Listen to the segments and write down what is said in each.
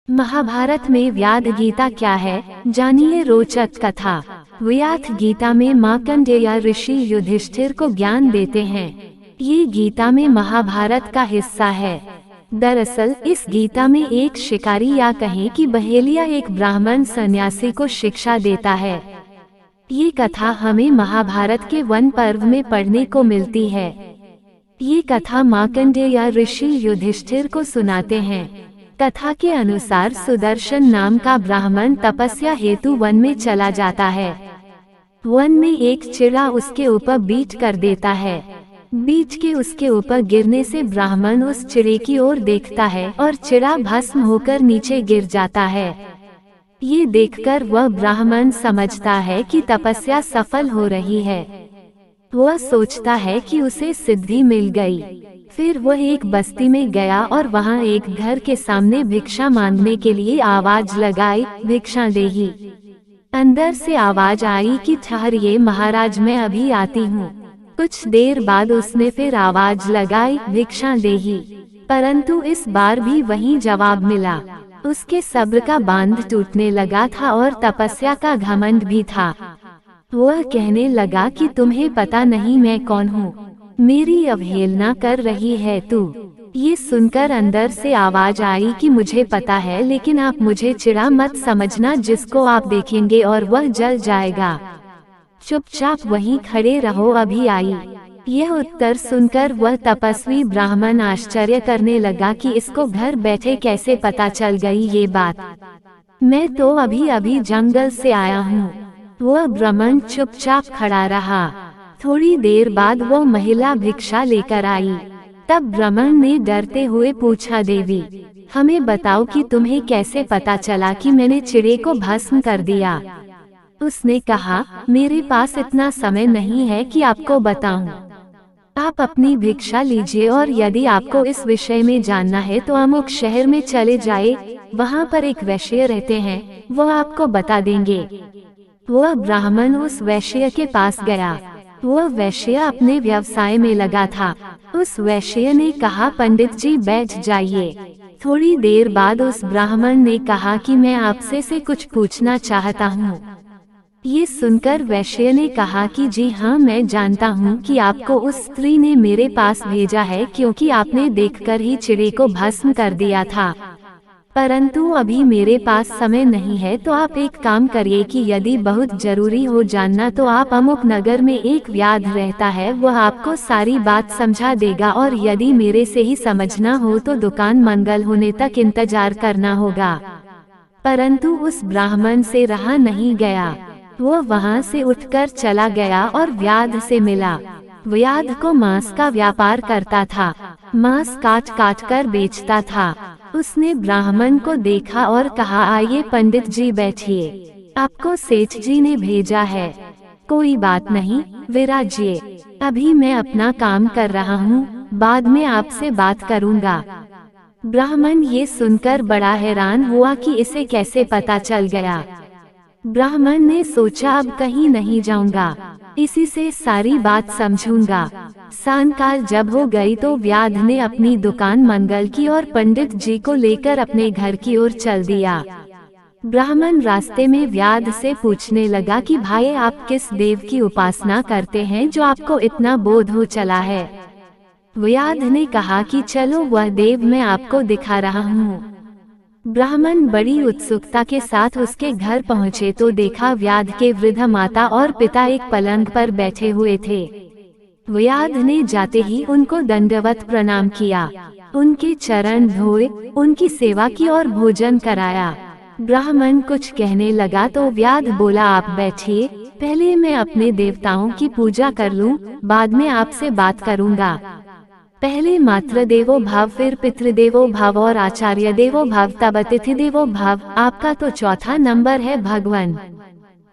महाभारत में व्याध गीता क्या है, जानिए रोचक कथा। व्याध गीता में मार्कंडेय ऋषि युधिष्ठिर को ज्ञान देते हैं। ये गीता में महाभारत का हिस्सा है। दरअसल इस गीता में एक शिकारी या कहें कि बहेलिया एक ब्राह्मण सन्यासी को शिक्षा देता है। ये कथा हमें महाभारत के वन पर्व में पढ़ने को मिलती है। ये कथा मार्कंडेय ऋषि युधिष्ठिर को सुनाते हैं। कथा के अनुसार सुदर्शन नाम का ब्राह्मण तपस्या हेतु वन में चला जाता है। वन में एक चिड़ा उसके ऊपर बीट कर देता है। बीच के उसके ऊपर गिरने से ब्राह्मण उस चिड़े की ओर देखता है और चिड़ा भस्म होकर नीचे गिर जाता है। ये देखकर वह ब्राह्मण समझता है कि तपस्या सफल हो रही है। वह सोचता है कि उसे सिद्धि मिल गई। फिर वह एक बस्ती में गया और वहां एक घर के सामने भिक्षा मांगने के लिए आवाज लगाई, भिक्षा देही। अंदर से आवाज आई कि ठहरिए महाराज, मैं अभी आती हूँ। कुछ देर बाद उसने फिर आवाज लगाई, भिक्षा देही, परंतु इस बार भी वही जवाब मिला। उसके सब्र का बांध टूटने लगा था और तपस्या का घमंड भी था। वह कहने लगा कि तुम्हें पता नहीं मैं कौन हूँ, मेरी अवहेलना कर रही है तू। ये सुनकर अंदर से आवाज आई कि मुझे पता है, लेकिन आप मुझे चिड़ा मत समझना, जिसको आप देखेंगे और वह जल जाएगा। चुपचाप वहीं खड़े रहो, अभी आई। यह उत्तर सुनकर वह तपस्वी ब्राह्मण आश्चर्य करने लगा कि इसको घर बैठे कैसे पता चल गई ये बात। मैं तो अभी अभी जंगल से आया हूँ। वह ब्राह्मण चुपचाप खड़ा रहा। थोड़ी देर बाद वो महिला भिक्षा लेकर आई। तब ब्राह्मण ने डरते हुए पूछा, देवी हमें बताओ कि तुम्हें कैसे पता चला कि मैंने चिड़े को भस्म कर दिया। उसने कहा, मेरे पास इतना समय नहीं है कि आपको बताऊं। आप अपनी भिक्षा लीजिए और यदि आपको इस विषय में जानना है तो अमुक शहर में चले जाए, वहाँ पर एक वैश्य रहते हैं, वह आपको बता देंगे। वह ब्राह्मण उस वैश्य के पास गया। वह वैश्य अपने व्यवसाय में लगा था। उस वैश्य ने कहा, पंडित जी बैठ जाइए। थोड़ी देर बाद उस ब्राह्मण ने कहा कि मैं आपसे से कुछ पूछना चाहता हूँ। ये सुनकर वैश्य ने कहा कि जी हाँ, मैं जानता हूँ कि आपको उस स्त्री ने मेरे पास भेजा है, क्योंकि आपने देखकर ही चिड़े को भस्म कर दिया था, परंतु अभी मेरे पास समय नहीं है। तो आप एक काम करिए कि यदि बहुत जरूरी हो जानना तो आप अमुक नगर में एक व्याध रहता है, वह आपको सारी बात समझा देगा, और यदि मेरे से ही समझना हो तो दुकान मंगल होने तक इंतजार करना होगा। परंतु उस ब्राह्मण से रहा नहीं गया। वह वहाँ से उठकर चला गया और व्याध से मिला। व्याध को मांस का व्यापार करता था, मांस काट काट कर बेचता था। उसने ब्राह्मण को देखा और कहा, आइए पंडित जी बैठिए, आपको सेठ जी ने भेजा है। कोई बात नहीं, विराजिए, अभी मैं अपना काम कर रहा हूँ, बाद में आपसे बात करूँगा। ब्राह्मण ये सुनकर बड़ा हैरान हुआ कि इसे कैसे पता चल गया। ब्राह्मण ने सोचा, अब कहीं नहीं जाऊंगा, इसी से सारी बात समझूंगा। सांकाल जब हो गई तो व्याध ने अपनी दुकान मंगल की और पंडित जी को लेकर अपने घर की ओर चल दिया। ब्राह्मण रास्ते में व्याध से पूछने लगा कि भाई, आप किस देव की उपासना करते हैं जो आपको इतना बोध हो चला है। व्याध ने कहा कि चलो वह देव मैं आपको दिखा रहा हूँ। ब्राह्मण बड़ी उत्सुकता के साथ उसके घर पहुँचे तो देखा व्याध के वृद्ध माता और पिता एक पलंग पर बैठे हुए थे। व्याध ने जाते ही उनको दंडवत प्रणाम किया, उनके चरण धोए, उनकी सेवा की और भोजन कराया। ब्राह्मण कुछ कहने लगा तो व्याध बोला, आप बैठिए, पहले मैं अपने देवताओं की पूजा कर लूं, बाद में आपसे बात करूंगा। पहले मातृ देवो भव, फिर पितृदेवो भव और आचार्य देवो भव, तब अतिथि देवो भव, आपका तो चौथा नंबर है भगवान।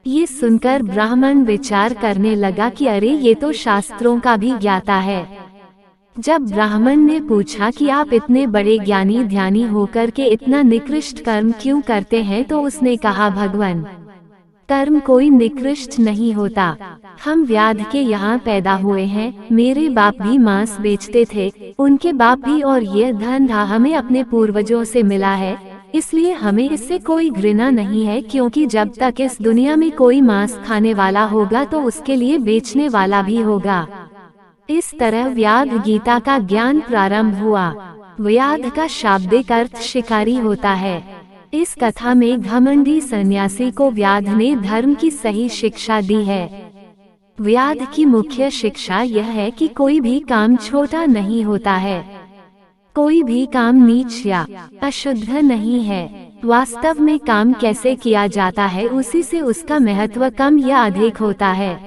ये सुनकर ब्राह्मण विचार करने लगा कि अरे, ये तो शास्त्रों का भी ज्ञाता है। जब ब्राह्मण ने पूछा कि आप इतने बड़े ज्ञानी ध्यानी होकर के इतना निकृष्ट कर्म क्यों करते हैं, तो उसने कहा, भगवान, कर्म कोई निकृष्ट नहीं होता। हम व्याध के यहाँ पैदा हुए हैं, मेरे बाप भी मांस बेचते थे, उनके बाप भी, और यह धन हमें अपने पूर्वजों से मिला है। इसलिए हमें इससे कोई घृणा नहीं है, क्योंकि जब तक इस दुनिया में कोई मांस खाने वाला होगा तो उसके लिए बेचने वाला भी होगा। इस तरह व्याध गीता का ज्ञान प्रारंभ हुआ। व्याध का शाब्दिक अर्थ शिकारी होता है। इस कथा में घमंडी सन्यासी को व्याध ने धर्म की सही शिक्षा दी है। व्याध की मुख्य शिक्षा यह है कि कोई भी काम छोटा नहीं होता है, कोई भी काम नीच या अशुद्ध नहीं है। वास्तव में काम कैसे किया जाता है उसी से उसका महत्व कम या अधिक होता है।